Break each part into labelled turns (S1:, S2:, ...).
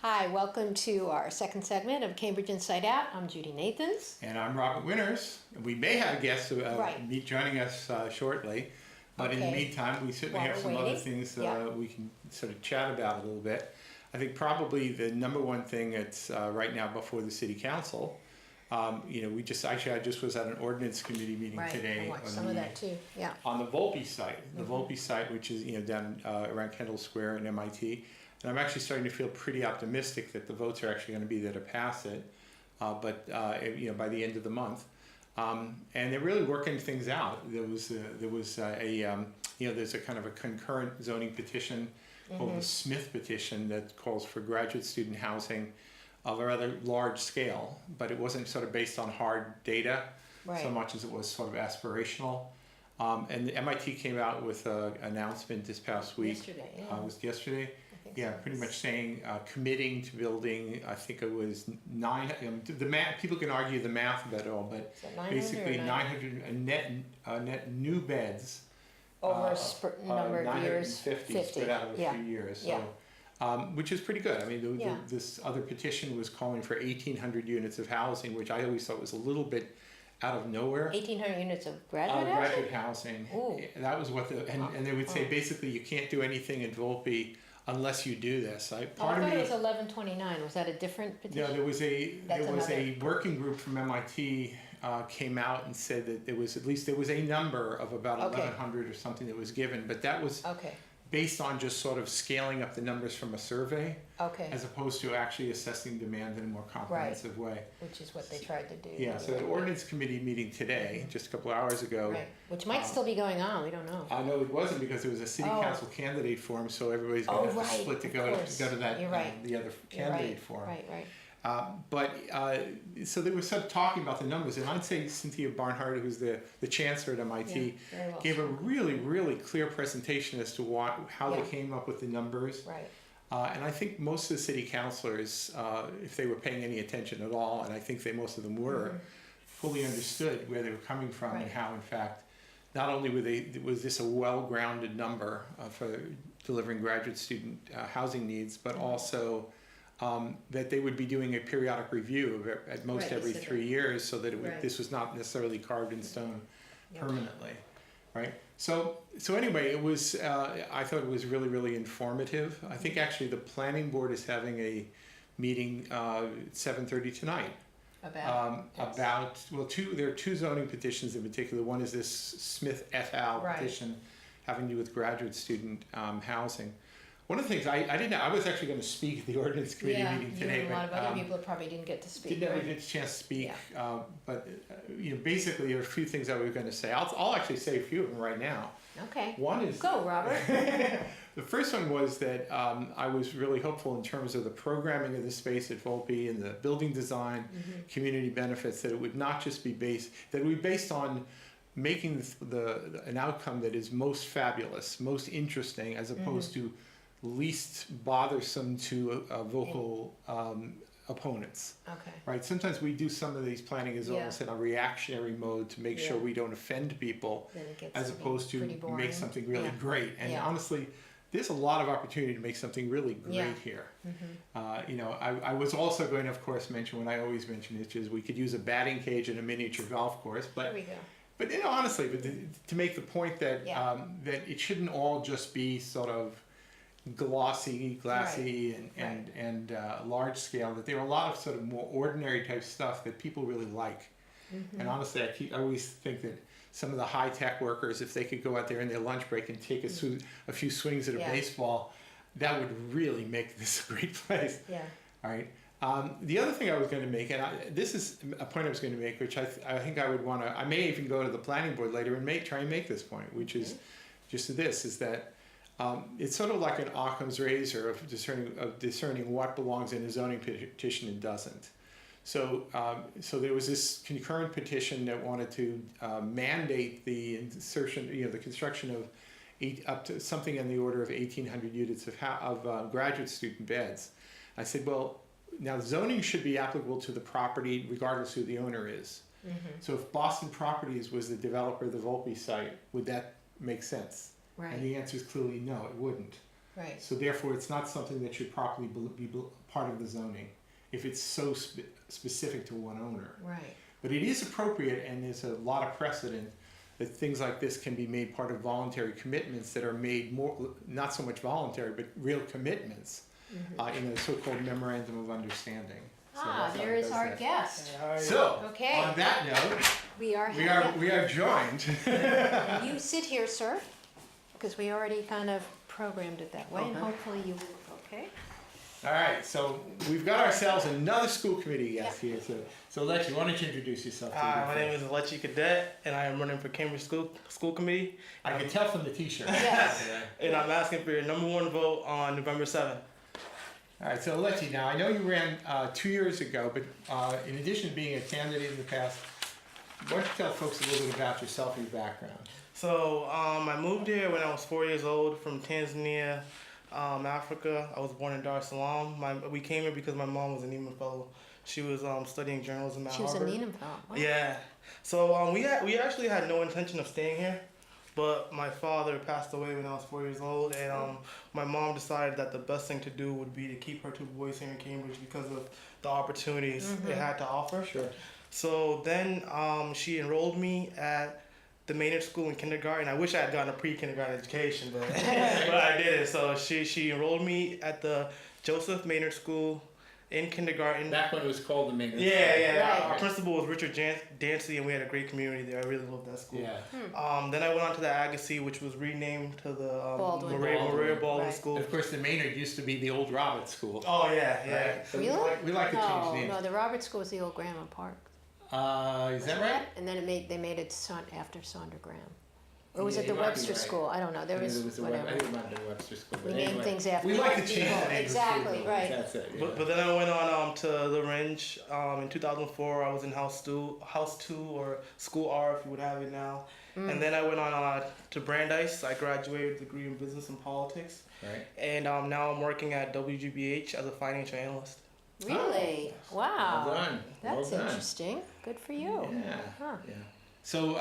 S1: Hi, welcome to our second segment of Cambridge InsideOut. I'm Judy Nathans.
S2: And I'm Robert Winters. We may have a guest
S1: Right.
S2: joining us shortly, but in the
S1: Okay.
S2: meantime, we certainly
S1: While
S2: have
S1: we're
S2: some other
S1: waiting.
S2: things
S1: Yeah.
S2: we can sort of chat about a little bit. I think probably the number one thing that's right now before the City Council, I just was at an ordinance committee meeting
S1: Right,
S2: today
S1: I watched some of that too, yeah.
S2: on the Volpe site. The Volpe site, which is down around Kendall Square in MIT. And I'm actually starting to feel pretty optimistic that the votes are actually going to be there to pass it, by the end of the month. And they're really working things out. There's a kind of a concurrent zoning petition called the Smith petition that calls for graduate student housing of a rather large scale, but it wasn't sort of based on hard data so much as it was sort of aspirational. And the MIT came out with an announcement this past week.
S1: Yesterday, yeah.
S2: Was it yesterday?
S1: So.
S2: Pretty much saying committing to building. I think it was 9. The math. People can argue the math about it all, but basically 900 net new beds
S1: over a number of years.
S2: 50 spread out over a few years. So, which is pretty good. I mean, this other petition was calling for 1,800 units of housing, which I always thought was a little bit out of nowhere.
S1: 1,800 units of graduate
S2: housing?
S1: Ooh.
S2: That was what and they would say basically you can't do anything in Volpe unless you do this.
S1: I thought it was 1129. Was that a different petition?
S2: No, there was a working group from MIT came out and said that there was a number of about 1,100 or something that was given, but that was based on just sort of scaling up the numbers from a survey, as opposed to actually assessing demand in a more comprehensive way.
S1: Which is what they tried to do.
S2: Yeah, so the ordinance committee meeting today, just a couple of hours ago.
S1: Right, which might still be going on, we don't know.
S2: I know it wasn't because there was a city council candidate forum, so everybody's going to have to split to go to that the other candidate forum.
S1: Right.
S2: So they were sort of talking about the numbers, and I'd say Cynthia Barnhart, who's the chancellor at MIT, gave a really, really clear presentation as to how they came up with the numbers.
S1: Right.
S2: And I think most of the city councilors, if they were paying any attention at all, and I think most of them were, fully understood where they were coming from and how, in fact, not only was this a well-grounded number for delivering graduate student housing needs, but also that they would be doing a periodic review at most every 3 years, so that this was not necessarily carved in stone permanently, right? So anyway, it was. I thought it was really, really informative. I think actually the planning board is having a meeting at 7:30 tonight. There are two zoning petitions in particular. One is this Smith et al. Petition having to do with graduate student housing. One of the things I didn't know, I was actually going to speak at the ordinance committee meeting today.
S1: A lot of other people probably didn't get to speak.
S2: Didn't ever get a chance to speak, but basically there are a few things I was going to say. I'll actually say a few of them right now.
S1: Okay.
S2: One is
S1: go, Robert.
S2: The first one was that I was really hopeful in terms of the programming of the space at Volpe and the building design, community benefits, that it would not just be based on making an outcome that is most fabulous, most interesting, as opposed to least bothersome to vocal opponents.
S1: Okay.
S2: Right. Sometimes we do some of these planning as almost in a reactionary mode to make sure we don't offend people, as opposed to make something really great. And honestly, there's a lot of opportunity to make something really great here. I was also going to, of course, mention what I always mention, which is we could use a batting cage and a miniature golf course. But
S1: there we go.
S2: But honestly, to make the point that that it shouldn't all just be sort of glassy and large scale, that there are a lot of sort of more ordinary type stuff that people really like. And honestly, I always think that some of the high tech workers, if they could go out there in their lunch break and take a few swings at a baseball, that would really make this a great place. All right. The other thing I was going to make, and this is a point I was going to make, which I think I would want to, I may even go to the planning board later and try and make this point, which is just this, is that it's sort of like an Occam's razor of discerning what belongs in a zoning petition and doesn't. So there was this concurrent petition that wanted to mandate the insertion, the construction of up to something in the order of 1,800 units of graduate student beds. I said, well, now zoning should be applicable to the property regardless who the owner is. So if Boston Properties was the developer of the Volpe site, would that make sense? And the answer is clearly no, it wouldn't.
S1: Right.
S2: So therefore, it's not something that should properly be part of the zoning if it's so specific to one owner.
S1: Right.
S2: But it is appropriate, and there's a lot of precedent that things like this can be made part of voluntary commitments that are made more, not so much voluntary, but real commitments in a so-called memorandum of understanding. So that's how
S1: there
S2: it
S1: is
S2: does
S1: our
S2: that.
S1: guest.
S2: So,
S1: Okay.
S2: on that note,
S1: We are
S2: we are joined.
S1: And you sit here, sir, because we already kind of programmed it that way, and hopefully you will. Okay.
S2: All right, so we've got ourselves another school committee guest here. So Elechi, why don't you introduce yourself?
S3: Hi, my name is Elechi Kadete, and I am running for Cambridge School Committee.
S2: I can tell from the T-shirt.
S1: Yes.
S3: And I'm asking for your #1 vote on November 7th.
S2: All right, so Elechi, now I know you ran 2 years ago, but in addition to being a candidate in the past, why don't you tell folks a little bit about yourself and your background?
S3: So I moved here when I was 4 years old from Tanzania, Africa. I was born in Dar es Salaam. We came here because my mom was a Neiman Fellow. She was studying journalism at Harvard.
S1: She was a Needham Fellow. Wow.
S3: Yeah. So we actually had no intention of staying here, but my father passed away when I was 4 years old, and my mom decided that the best thing to do would be to keep her two boys here in Cambridge because of the opportunities it had to offer.
S2: Sure.
S3: So then she enrolled me at the Maynard School in kindergarten. I wish I had gotten a pre-kindergarten education, but but I didn't. So she enrolled me at the Joseph Maynard School in kindergarten.
S2: Back when it was called the Maynard.
S3: Yeah.
S1: Right.
S3: Our principal was Richard Dancy, and we had a great community there. I really loved that school.
S2: Yeah.
S3: Then I went on to the Agassiz, which was renamed to the
S1: Baldwin.
S3: Maria Baldwin
S1: Right.
S3: School.
S2: And of course, the Maynard used to be the old Roberts School.
S3: Oh yeah.
S2: Right? So
S1: Really?
S2: we like to change
S1: No,
S2: names.
S1: no, the Roberts School was the old Graham Park.
S2: Is that right?
S1: And then they made it after Sonder Graham. Or was
S2: Yeah,
S1: it the
S2: you might be
S1: Webster
S2: right.
S1: School? I don't know. There was
S2: I
S1: whatever.
S2: think it might have been Webster School.
S1: We
S2: but
S1: name
S2: anyway,
S1: things after
S2: we like to
S1: people.
S2: change the names.
S1: Exactly,
S2: of
S1: right.
S2: That's it. Yeah.
S3: But then I went on to the Range. In 2004, I was in House 2 or School R, if you would have it now. And then I went on to Brandeis. I graduated with a degree in business and politics.
S2: Right.
S3: And now I'm working at WGBH as a financial analyst.
S1: Really? Wow.
S2: Well done.
S1: That's
S2: Well done.
S1: interesting. Good for you.
S2: Yeah.
S1: Huh.
S2: Yeah. So,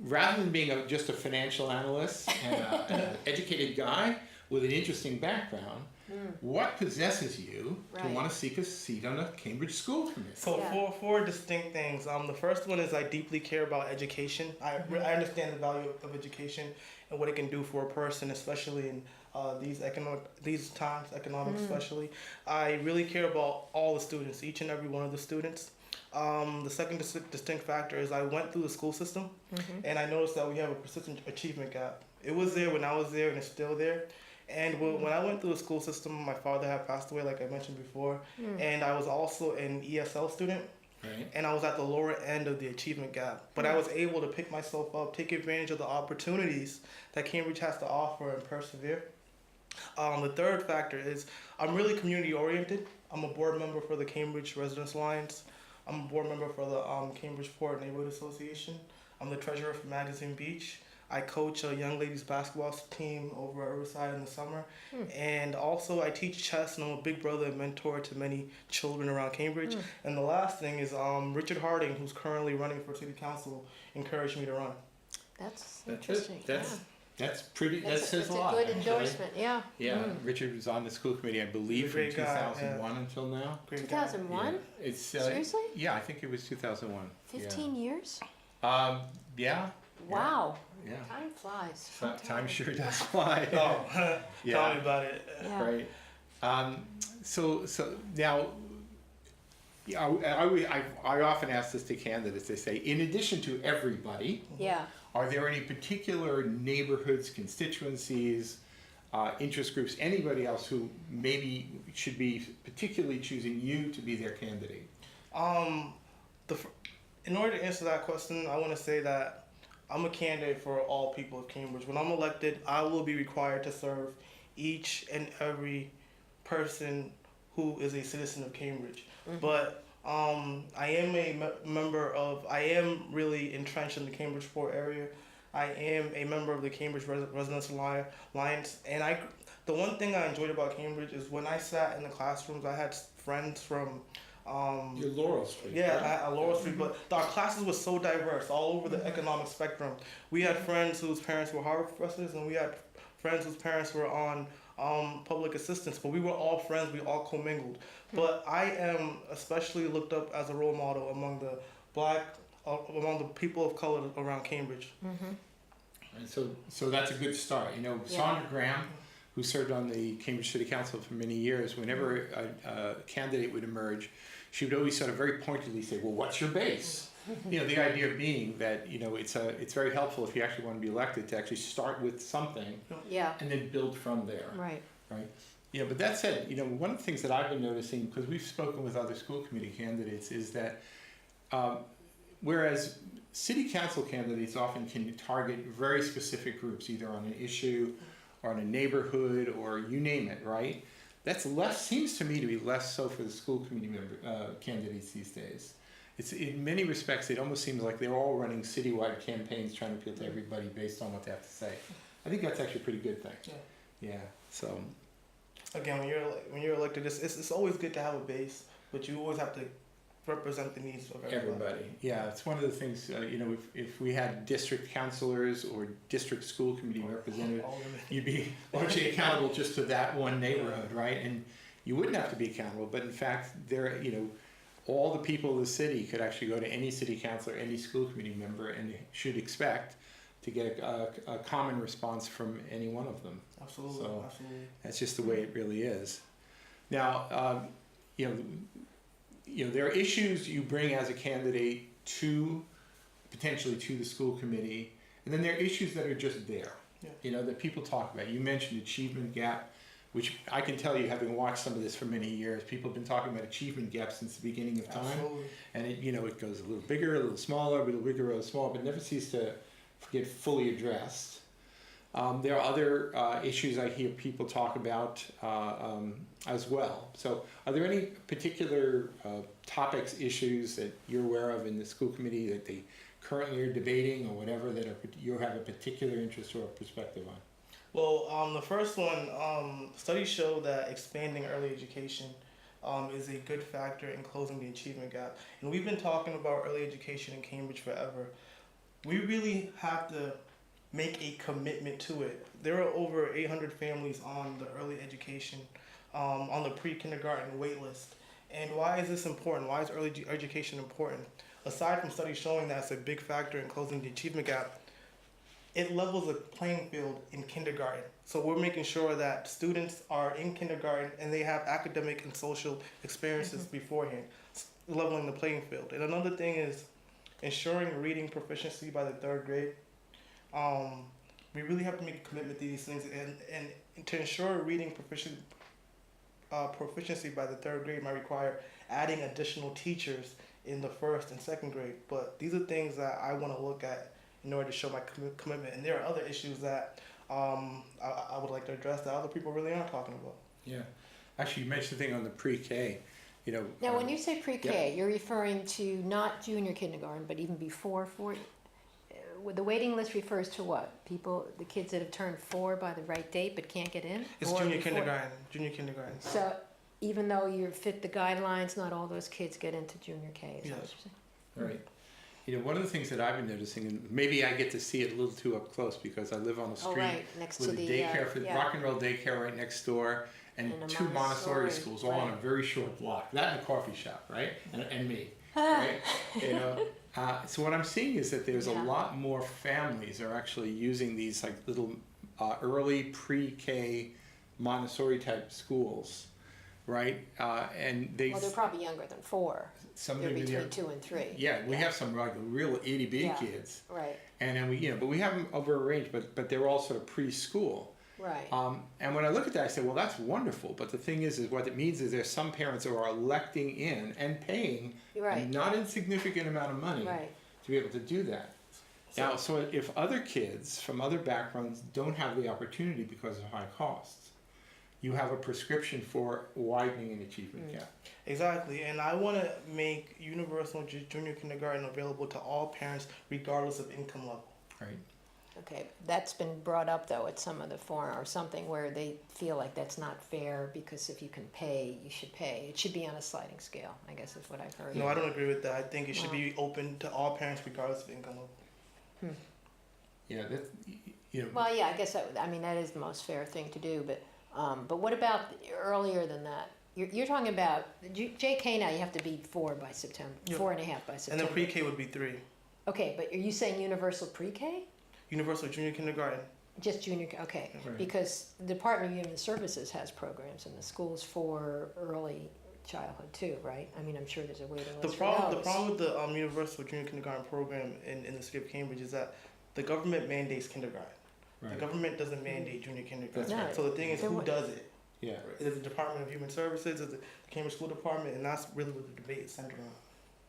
S2: rather than being just a financial analyst and an educated guy with an interesting background, what possesses you to
S1: Right.
S2: want to seek a seat on a Cambridge School Committee?
S3: So
S1: Yeah.
S3: four distinct things. The first one is I deeply care about education. I understand the value of education and what it can do for a person, especially in these times, economics especially. I really care about all the students, each and every one of the students. The second distinct factor is I went through the school system, and I noticed that we have a persistent achievement gap. It was there when I was there, and it's still there. And when I went through the school system, my father had passed away, like I mentioned before, and I was also an ESL student,
S2: Right.
S3: and I was at the lower end of the achievement gap. But I was able to pick myself up, take advantage of the opportunities that Cambridge has to offer, and persevere. The third factor is I'm really community oriented. I'm a board member for the Cambridge Residence Alliance. I'm a board member for the Cambridge Port Neighborhood Association. I'm the treasurer for Magazine Beach. I coach a young ladies basketball team over at Riverside in the summer. And also I teach chess, and I'm a big brother and mentor to many children around Cambridge. And the last thing is Richard Harding, who's currently running for city council, encouraged me to run.
S1: That's
S2: That's
S1: interesting.
S2: it. That's pretty. That
S1: That's
S2: says
S1: a
S2: a lot.
S1: good
S2: actually.
S1: endorsement. Yeah.
S2: Yeah, Richard was on the school committee, I believe, from
S3: Great guy,
S2: 2001 until now.
S3: Great guy.
S1: 2001?
S2: Yeah. It's
S1: Seriously?
S2: Yeah, I think it was 2001.
S1: 15 years?
S2: Yeah.
S1: Wow.
S2: Yeah.
S1: Time flies.
S2: Time sure does fly.
S3: Oh,
S2: Yeah.
S3: tell me about it.
S1: Yeah.
S2: Right. So now, yeah, I often ask this to candidates. They say, in addition to everybody,
S1: Yeah.
S2: are there any particular neighborhoods, constituencies, interest groups, anybody else who maybe should be particularly choosing you to be their candidate?
S3: In order to answer that question, I want to say that I'm a candidate for all people of Cambridge. When I'm elected, I will be required to serve each and every person who is a citizen of Cambridge. But I am I am really entrenched in the Cambridge Port area. I am a member of the Cambridge Residence Alliance. And the one thing I enjoyed about Cambridge is when I sat in the classrooms, I had friends from
S2: Your Laurel Street.
S3: yeah, at Laurel Street, but our classes were so diverse, all over the economic spectrum. We had friends whose parents were Harvard professors, and we had friends whose parents were on public assistance, but we were all friends. We all commingled. But I am especially looked up as a role model among the among the people of color around Cambridge.
S2: And so that's a good start. You know, Sandra Graham, who served on the Cambridge City Council for many years, whenever a candidate would emerge, she would always sort of very pointedly say, well, what's your base? You know, the idea being that, you know, it's very helpful if you actually want to be elected to actually start with something and then build from there.
S1: Right.
S2: You know, but that said, you know, one of the things that I've been noticing, because we've spoken with other school committee candidates, is that whereas city council candidates often can target very specific groups, either on an issue or on a neighborhood or you name it, right? That's seems to me to be less so for the school committee candidates these days. It's in many respects, it almost seems like they're all running citywide campaigns trying to appeal to everybody based on what they have to say. I think that's actually a pretty good thing. Yeah. So
S3: again, when you're elected, it's always good to have a base, but you always have to represent the needs of everybody.
S2: Yeah, it's one of the things, you know, if we had district councilors or district school committee representatives, you'd be largely accountable just to that one neighborhood, right? And you wouldn't have to be accountable, but in fact, there, you know, all the people of the city could actually go to any city council or any school committee member and should expect to get a common response from any one of them.
S3: Absolutely,
S2: so
S3: absolutely.
S2: That's just the way it really is. Now, you know, there are issues you bring as a candidate potentially to the school committee, and then there are issues that are just there, you know, that people talk about. You mentioned achievement gap, which I can tell you, having watched some of this for many years, people have been talking about achievement gap since the beginning of time.
S3: Absolutely.
S2: And it, you know, it goes a little bigger, a little smaller, a little bigger, a little smaller, but never ceases to get fully addressed. There are other issues I hear people talk about as well. So are there any particular topics, issues that you're aware of in the school committee that they currently are debating or whatever that you have a particular interest or perspective on?
S3: Well, the first one, studies show that expanding early education is a good factor in closing the achievement gap. And we've been talking about early education in Cambridge forever. We really have to make a commitment to it. There are over 800 families on the early education, on the pre-kindergarten wait list. And why is this important? Why is early education important? Aside from studies showing that it's a big factor in closing the achievement gap, it levels the playing field in kindergarten. So we're making sure that students are in kindergarten and they have academic and social experiences beforehand, leveling the playing field. And another thing is ensuring reading proficiency by the 3rd grade. We really have to make a commitment to these things, and to ensure reading proficiency by the 3rd grade might require adding additional teachers in the 1st and 2nd grade. But these are things that I want to look at in order to show my commitment. And there are other issues that I would like to address that other people really aren't talking about.
S2: Yeah, actually, you mentioned the thing on the pre-K. You know.
S1: Now, when you say pre-K, you're referring to not junior kindergarten, but even before 4. The waiting list refers to what? The kids that have turned 4 by the right date but can't get in?
S3: It's junior kindergarten. Junior kindergarten.
S1: So even though you fit the guidelines, not all those kids get into junior K, is that what you're saying?
S2: Right. You know, one of the things that I've been noticing, and maybe I get to see it a little too up close because I live on a street
S1: next
S2: with
S1: to
S2: a
S1: the
S2: daycare, rock and roll daycare right next door, and
S1: a
S2: 2 Montessori schools all on a very short block. That and a coffee shop, right? And me, right? You know. So what I'm seeing is that there's a lot more families are actually using these like little early pre-K Montessori type schools, right? And they're
S1: probably younger than 4.
S2: Some
S1: They're
S2: of them
S1: between 2 and 3.
S2: Yeah, we have some like real itty bitty kids,
S1: right?
S2: And then but we have them over a range, but they're all sort of preschool.
S1: Right.
S2: And when I look at that, I say, well, that's wonderful. But the thing is what it means is there's some parents who are electing in and paying a not insignificant amount of money to be able to do that. Now, so if other kids from other backgrounds don't have the opportunity because of high costs, you have a prescription for widening an achievement gap.
S3: Exactly, and I want to make universal junior kindergarten available to all parents regardless of income level.
S2: Right.
S1: Okay, that's been brought up though at some of the forum or something where they feel like that's not fair because if you can pay, you should pay. It should be on a sliding scale, I guess is what I've heard.
S3: No, I don't agree with that. I think it should be open to all parents regardless of income level.
S2: Yeah,
S1: Well, yeah, I guess that is the most fair thing to do, but what about earlier than that? You're talking about JK now. You have to be 4 by September,
S3: Yep.
S1: 4.5 by September.
S3: And then pre-K would be 3.
S1: Okay, but are you saying universal pre-K?
S3: Universal junior kindergarten.
S1: Just junior, okay,
S2: Right.
S1: because the Department of Human Services has programs in the schools for early childhood too, right? I mean, I'm sure there's a waiting list
S3: The
S1: for
S3: problem
S1: those.
S3: with the universal junior kindergarten program in the city of Cambridge is that the government mandates kindergarten. The
S2: Right.
S3: government doesn't mandate junior kindergarten.
S1: That's right.
S3: So the thing is,
S1: Then
S3: who
S1: what-
S3: does it?
S2: Yeah.
S3: Is it the Department of Human Services? Is it the Cambridge School Department? And that's really what the debate is centered on.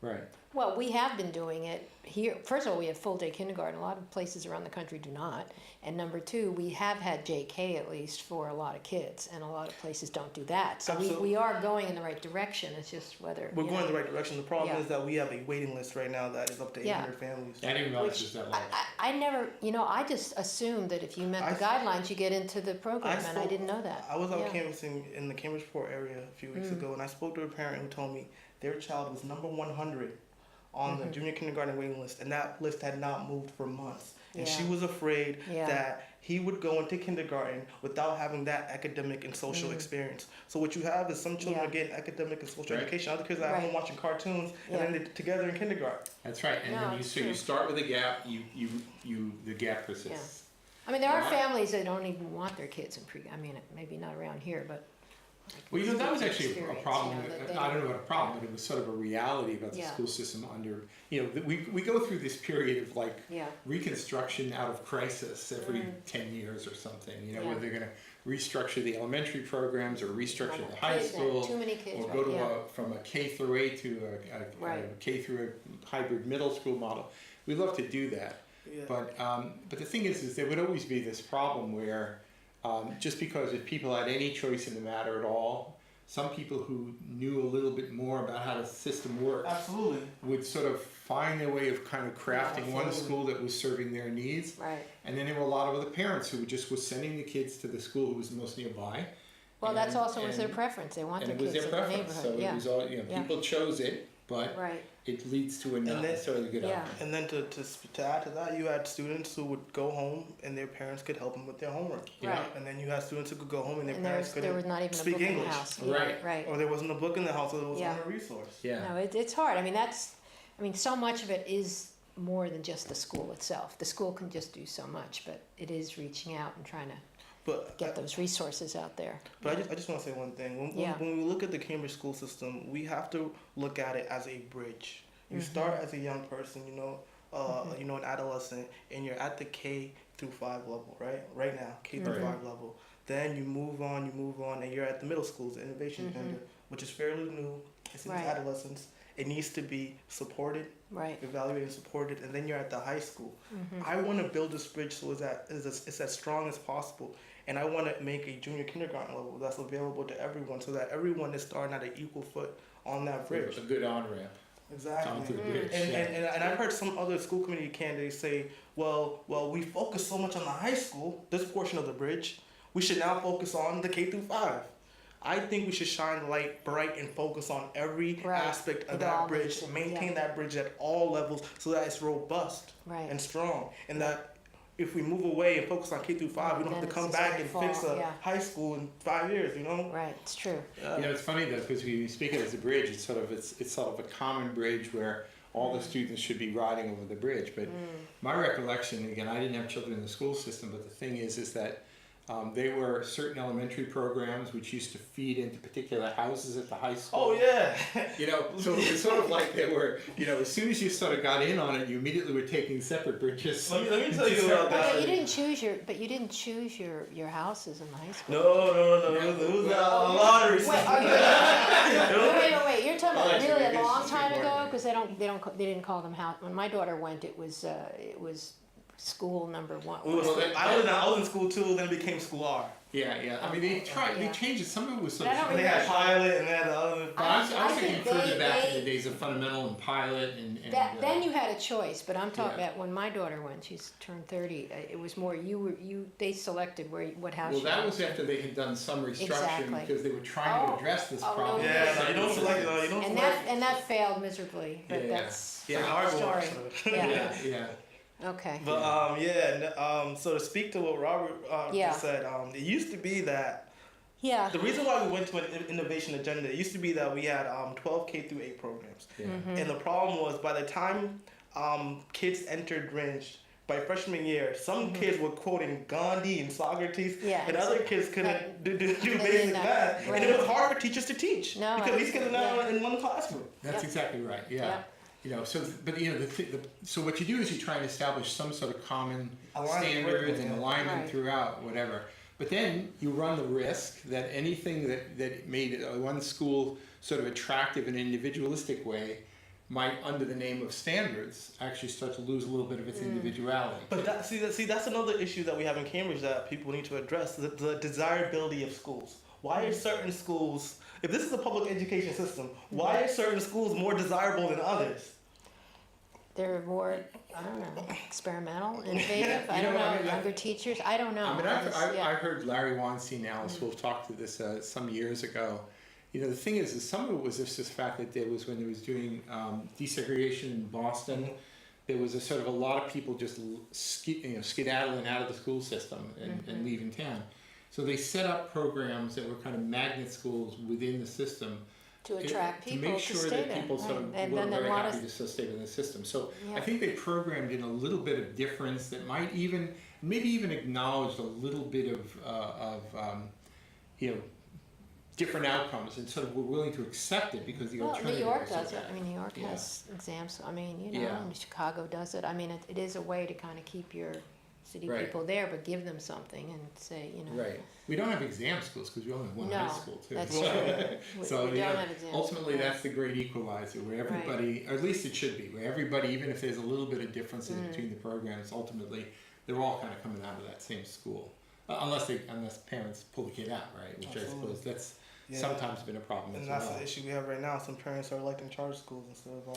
S2: Right.
S1: Well, we have been doing it here. First of all, we have full day kindergarten. A lot of places around the country do not. And number 2, we have had JK at least for a lot of kids, and a lot of places don't do that. So we are going in the right direction. It's just whether
S3: We're going in the right direction. The problem
S1: Yeah.
S3: is that we have a waiting list right now that is up to
S1: Yeah.
S3: 800 families.
S2: I didn't realize
S1: Which
S2: it was that large.
S1: I never, I just assumed that if you met the guidelines, you get into the program, and I didn't know that.
S3: I was out
S1: Yeah.
S3: canvassing in the Cambridgeport area a few weeks ago, and I spoke to a parent who told me their child was number 100 on the junior kindergarten waiting list, and that list had not moved for months. And she
S1: Yeah.
S3: was afraid
S1: Yeah.
S3: that he would go into kindergarten without having that academic and social experience. So what you have is some children
S1: Yeah.
S3: are getting academic and social
S2: Right.
S3: education, other kids are at home
S1: Right.
S3: watching cartoons,
S1: Yeah.
S3: and then they're together in kindergarten.
S2: That's right. And
S1: No,
S2: then you
S1: it's
S2: so you
S1: true.
S2: start with a gap. The gap persists.
S1: I mean, there are
S2: Yeah.
S1: families that don't even want their kids in maybe not around here, but.
S2: Well, that was actually a
S1: Experience,
S2: problem.
S1: that they-
S2: I don't know about a problem, but it was sort of a reality about the
S1: Yeah.
S2: school system under. We go through this period of like
S1: Yeah.
S2: reconstruction out of crisis every 10 years or something.
S1: Yeah.
S2: Where they're going to restructure the elementary programs or restructure the high
S1: Kids,
S2: school.
S1: too many kids,
S2: Or
S1: right,
S2: go to
S1: yeah.
S2: from a K through 8 to a
S1: Right.
S2: K through a hybrid middle school model. We love to do that,
S3: Yeah.
S2: but the thing is there would always be this problem where just because if people had any choice in the matter at all, some people who knew a little bit more about how the system works
S3: Absolutely.
S2: would sort of find their way of kind of crafting one
S3: Absolutely.
S2: school that was serving their needs.
S1: Right.
S2: And then there were a lot of other parents who just was sending the kids to the school who was most nearby.
S1: Well, that's
S2: And-
S1: also was their
S2: and-
S1: preference. They want
S2: And
S1: their
S2: it was
S1: kids
S2: their
S1: in the
S2: preference, so
S1: neighborhood.
S2: it
S1: Yeah.
S2: was all,
S1: Yeah.
S2: people chose it, but
S1: Right.
S2: it leads to a not
S3: then-
S2: necessarily good
S1: Yeah.
S2: outcome.
S3: And then to add to that, you had students who would go home and their parents could help them with their homework.
S1: Right.
S3: And then you had students who could go home and their
S1: And
S3: parents
S1: there was
S3: couldn't
S1: not even a
S3: speak
S1: book in the
S3: English.
S1: house.
S2: Right.
S1: Right.
S3: Or there wasn't a book in the house, so there was
S1: Yeah.
S3: not a resource.
S2: Yeah.
S1: No, it's hard. I mean, so much of it is more than just the school itself. The school can just do so much, but it is reaching out and trying to
S3: But
S1: get those resources out there.
S3: But I just want to say one thing. When we look at the Cambridge school system, we have to look at it as a bridge. You start as a young person, an adolescent, and you're at the K through 5 level, right? Right now, K through
S2: Right.
S3: 5 level. Then you move on, and you're at the middle schools, the innovation center, which is fairly new. It's in
S1: Right.
S3: adolescence. It needs to be supported,
S1: Right.
S3: evaluated, and supported, and then you're at the high school. I want to build this bridge so it's as strong as possible. And I want to make a junior kindergarten level that's available to everyone so that everyone is starting at an equal foot on that bridge.
S2: A good on-ramp
S3: Exactly.
S2: onto the bridge.
S3: And,
S2: yeah.
S3: and I've heard some other school committee candidates say, well, we focus so much on the high school, this portion of the bridge, we should now focus on the K through 5. I think we should shine the light bright and focus on every
S1: Right.
S3: aspect of
S1: It all
S3: that bridge,
S1: needs to-
S3: maintain
S1: yeah.
S3: that bridge at all levels so that it's robust
S1: Right.
S3: and strong. And that if we move away and focus on K through 5, we don't
S1: Then
S3: have to
S1: it's
S3: come
S1: just
S3: back
S1: gonna
S3: and
S1: fall,
S3: fix a
S1: yeah.
S3: high school in 5 years,
S1: Right. It's true.
S2: It's funny though, because we speak of it as a bridge, it's sort of a common bridge where all the students should be riding over the bridge. But my recollection, again, I didn't have children in the school system, but the thing is that there were certain elementary programs which used to feed into particular houses at the high school.
S3: Oh, yeah.
S2: So it's sort of like there were, as soon as you sort of got in on it, you immediately were taking separate bridges.
S3: Let me tell you about that.
S1: But you didn't choose your houses in the high school.
S3: No. It was a lottery
S1: Wait,
S3: system.
S1: are you, wait. You're talking
S2: Well,
S1: about
S2: that's
S1: really
S2: ridiculous.
S1: a long time
S2: It's
S1: ago,
S2: important.
S1: because they didn't call them house. When my daughter went, it was school number 1.
S3: I was in school too, then it became school R.
S2: Yeah. I mean, they
S1: Yeah.
S2: changed it. Some of it was sort
S1: But I
S2: of.
S1: don't
S3: And they had pilot and they had the other.
S2: But I was
S1: I
S2: thinking
S1: think
S2: further back in
S1: they-
S2: the days of fundamental and pilot and
S1: Then you had a choice, but I'm talking
S2: Yeah.
S1: about when my daughter went. She's turned 30. It was more they selected what house.
S2: well,
S1: you
S2: that
S1: went
S2: was
S1: to.
S2: after they had done some restructuring
S1: Exactly.
S2: because they were trying to
S1: Oh.
S2: address this
S1: Oh, no,
S2: problem.
S1: no,
S3: Yeah, no, you don't select it.
S1: And that failed miserably. But
S2: Yeah.
S1: that's
S2: Yeah,
S1: another
S3: hardware.
S1: story. Yeah.
S2: Yeah.
S1: Okay.
S3: But so to speak to what Robert just said, it used to be that
S1: Yeah.
S3: the reason why we went to an innovation agenda, it used to be that we had 12 K through 8 programs.
S2: Yeah.
S3: And the problem was by the time kids entered Ringe, by freshman year, some kids were quoting Gandhi and Socrates, and other kids couldn't do basic math.
S1: Right.
S3: And it was hard for teachers to teach
S1: No,
S3: because these kids are now in one classroom.
S2: That's exactly right. Yeah.
S1: Yep.
S2: You know, so but you know, so what you do is you try and establish some sort of common
S3: Alignment
S2: standards and alignment
S1: Right.
S2: throughout, whatever. But then you run the risk that anything that made one school sort of attractive in an individualistic way might, under the name of standards, actually start to lose a little bit of its individuality.
S3: But that's another issue that we have in Cambridge that people need to address: the desirability of schools. Why are certain schools, if this is a public education system, why are certain schools more desirable than others?
S1: They're more, I don't know, experimental, innovative. I
S2: You know
S1: don't
S2: what,
S1: know,
S2: I mean,
S1: younger teachers. I don't know.
S2: I mean,
S1: Yeah.
S2: I heard Larry Weinstein, Alice Wolf talk to this some years ago. You know, the thing is some of it was just this fact that there was, when they was doing desegregation in Boston, there was a sort of a lot of people just skedaddling out of the school system and leaving town. So they set up programs that were kind of magnet schools within the system
S1: To attract people
S2: to make
S1: to
S2: sure
S1: stay
S2: that
S1: there.
S2: people sort of
S1: And
S2: were
S1: then they
S2: very
S1: want
S2: happy
S1: to,
S2: to still stay within the system. So
S1: Yeah.
S2: I think they programmed in a little bit of difference that might maybe even acknowledged a little bit of you know, different outcomes, and sort of were willing to accept it because the
S1: well, New
S2: alternative
S1: York
S2: was so
S1: does it.
S2: bad.
S1: I mean, New York
S2: Yeah.
S1: has exams. I mean, you know,
S2: Yeah.
S1: and Chicago does it. I mean, it is a way to kind of keep your city
S2: Right.
S1: people there, but give them something and say, you know.
S2: Right. We don't have exam schools because we only have one
S1: No,
S2: high school too.
S1: that's
S2: So-
S1: true.
S2: So
S1: we
S2: yeah,
S1: don't have exams.
S2: ultimately
S1: Yeah.
S2: that's the great equalizer where everybody, or at least it should be, where everybody, even if there's a little bit of differences between the programs, ultimately they're all kind of coming out of that same school, unless parents pull the kid out, right? Which I suppose that's sometimes been a problem
S3: And
S2: as
S3: that's
S2: well.
S3: the issue we have right now. Some parents are electing charter schools instead of our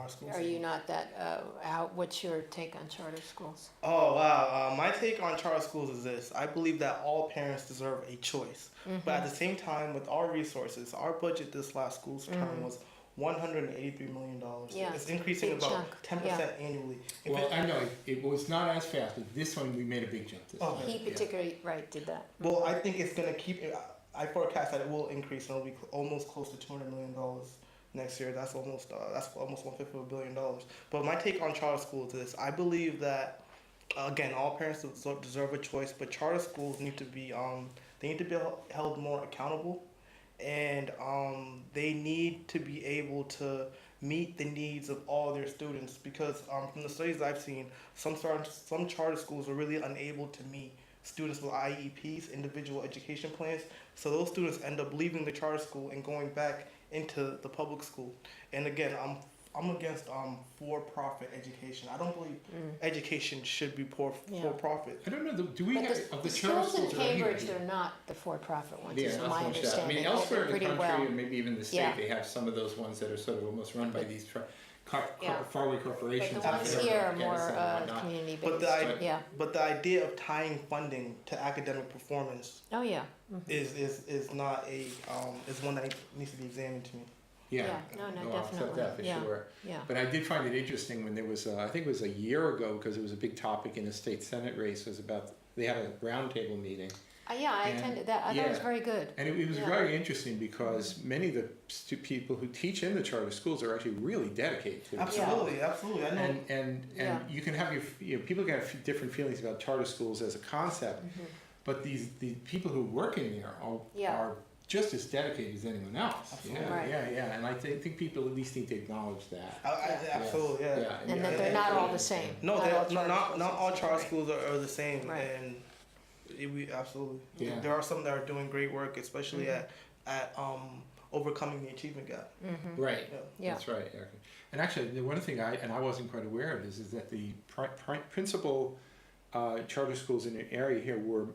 S3: schools.
S1: Are you not that out? What's your take on charter schools?
S3: Oh wow! My take on charter schools is this: I believe that all parents deserve a choice, but at the same time, with our resources, our budget this last school's term was $183 million.
S1: Yeah,
S3: It's increasing
S1: big
S3: about
S1: chunk.
S3: 10% annually.
S2: Well, I know it was not as fast, but this one we made a big jump this time.
S1: He
S2: Yeah.
S1: particularly did that.
S3: Well, I think it's gonna keep. I forecast that it will increase, and it'll be almost close to $200 million next year. That's almost $1/5 of $1 billion. But my take on charter schools is I believe that again, all parents deserve a choice, but charter schools need to be held more accountable, and they need to be able to meet the needs of all their students, because from the studies I've seen, some charter schools are really unable to meet students with IEPs, individual education plans. So those students end up leaving the charter school and going back into the public school. And again, I'm against for-profit education. I don't believe education should be for-profit.
S2: I don't know. Do we
S1: But
S2: have of
S1: the
S2: the charter
S1: schools in
S2: schools? Are any-
S1: Cambridge, they're not the for-profit ones,
S2: Yeah,
S1: is
S2: not
S1: my
S2: so much that. I
S1: understanding.
S2: mean,
S1: They
S2: elsewhere
S1: do
S2: in the
S1: pretty
S2: country,
S1: well.
S2: and maybe even the state,
S1: Yeah.
S2: they have some of those ones that are sort of almost run by these
S1: Yeah.
S2: faraway
S1: But
S2: corporations.
S1: the ones here are more
S2: Afghanistan and whatnot.
S1: community
S3: But
S1: based.
S3: the,
S1: Yeah.
S3: but the idea of tying funding to academic performance
S1: Oh, yeah.
S3: is not is one that needs to be examined to me.
S2: Yeah,
S1: No,
S2: I'll accept
S1: definitely.
S2: that for
S1: Yeah.
S2: sure.
S1: Yeah.
S2: But I did find it interesting when there was, I think it was a year ago, because it was a big topic in the state senate race, was about, they had a roundtable meeting.
S1: Yeah, I
S2: And-
S1: attended that. I thought it was
S2: yeah.
S1: very good.
S2: And it was
S1: Yeah.
S2: very interesting because many of the people who teach in the charter schools are actually really dedicated to it.
S3: Absolutely. I know.
S2: And
S1: Yeah.
S2: you can have people can have different feelings about charter schools as a concept, but the people who work in there are just as dedicated as anyone else.
S3: Absolutely.
S1: Right.
S2: Yeah. And I think people at least need to acknowledge that.
S3: Absolutely, yeah.
S1: And that they're not all the same.
S3: No,
S1: all
S3: not
S1: charter schools
S3: not
S1: are
S3: all
S1: the same.
S3: charter
S1: Right.
S3: schools are the same,
S1: Right.
S3: and we absolutely.
S2: Yeah.
S3: There are some that are doing great work, especially at overcoming the achievement gap.
S2: Right.
S1: Yeah.
S2: That's right. Okay. And actually, the one thing I wasn't quite aware of is that the principal charter schools in the area here were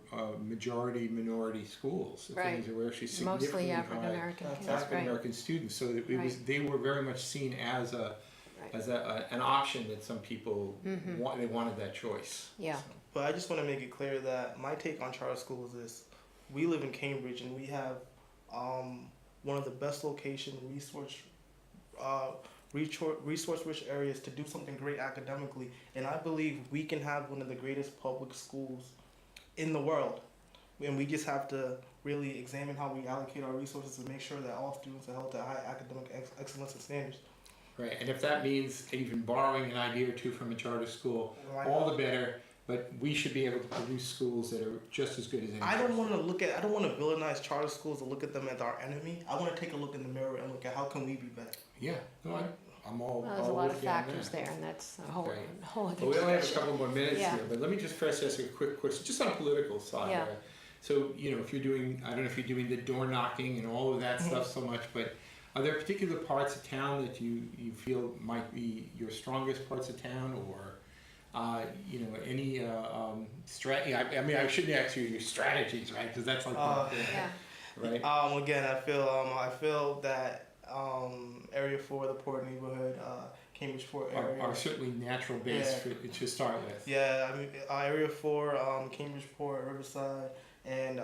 S2: majority-minority schools. The
S1: Right.
S2: things that were actually significantly
S1: Mostly
S2: high
S1: African American kids.
S2: African
S1: Right.
S2: American students. So it was
S1: Right.
S2: they were very much seen as an option that some people they wanted that choice.
S1: Yeah.
S2: So,
S3: But I just want to make it clear that my take on charter schools is this: we live in Cambridge, and we have one of the best location resource-rich areas to do something great academically. And I believe we can have one of the greatest public schools in the world. And we just have to really examine how we allocate our resources and make sure that all students are held to high academic excellence and standards.
S2: Right, and if that means even borrowing an idea or two from a charter school, all the better. But we should be able to produce schools that are just as good as any.
S3: I don't want to villainize charter schools or look at them as our enemy. I want to take a look in the mirror and look at how can we be better.
S2: Yeah, no, I'm all.
S1: Well, there's a
S2: all
S1: lot of
S2: with you on
S1: factors
S2: that.
S1: there, and that's a whole,
S2: Right.
S1: whole other
S2: Well, we only have a
S1: discussion.
S2: couple more minutes
S1: Yeah.
S2: here, but let me just first ask a quick question, just on a political side.
S1: Yeah.
S2: So, you know, if you're doing, I don't know if you're doing the door knocking and all of that stuff so much, but are there particular parts of town that you feel might be your strongest parts of town, or, you know, any strategy? I mean, I shouldn't ask you your strategies, right? Because that's like,
S1: Yeah.
S2: right?
S3: Again, I feel that area 4, the Port neighborhood, Cambridge Port area.
S2: Are certainly natural base to start with.
S3: Yeah, I mean, area 4, Cambridge Port, Riverside, and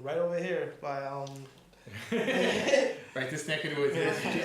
S3: right over here by
S2: Right, this neck of the woods,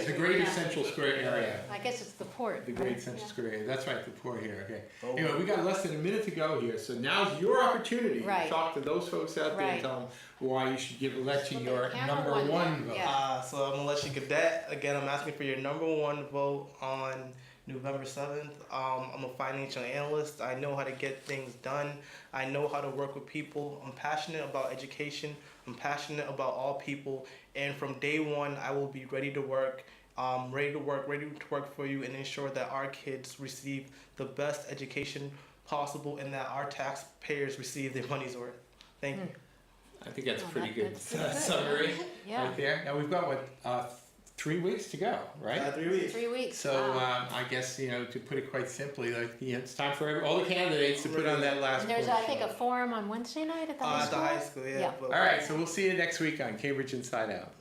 S2: the greater Central Square area.
S1: I guess it's the port.
S2: The
S1: right?
S2: great Central
S1: Yeah.
S2: Square area. That's right, the port here. Okay.
S3: Oh.
S2: Anyway, we got less than a minute to go here, so now's your opportunity
S1: Right.
S2: to talk to those folks out there and
S1: Right.
S2: tell them why you should give Elechi
S1: Look at
S2: your
S1: the camera
S2: number
S1: one
S2: one
S1: there.
S2: vote.
S1: Yeah.
S3: So I'm gonna let you get that. Again, I'm asking for your number 1 vote on November 7th. I'm a financial analyst. I know how to get things done. I know how to work with people. I'm passionate about education. I'm passionate about all people. And from day one, I will be ready to work for you and ensure that our kids receive the best education possible and that our taxpayers receive their money's worth. Thank you.
S2: I think that's a
S1: Oh,
S2: pretty
S1: that-
S2: good
S1: that's pretty good.
S2: summary
S1: Yeah.
S2: right there. Now we've got, what, 3 weeks to go, right?
S3: 3 weeks.
S1: 3 weeks.
S2: So
S1: wow.
S2: I guess, you know, to put it quite simply, like, you know, it's time for all the candidates to put on that last
S1: And there's,
S2: push.
S1: I think, a forum on Wednesday night at the high
S3: At
S1: school.
S3: the high school, yeah.
S1: Yeah.
S3: But-
S2: All right, so we'll see you next week on Cambridge Inside Out.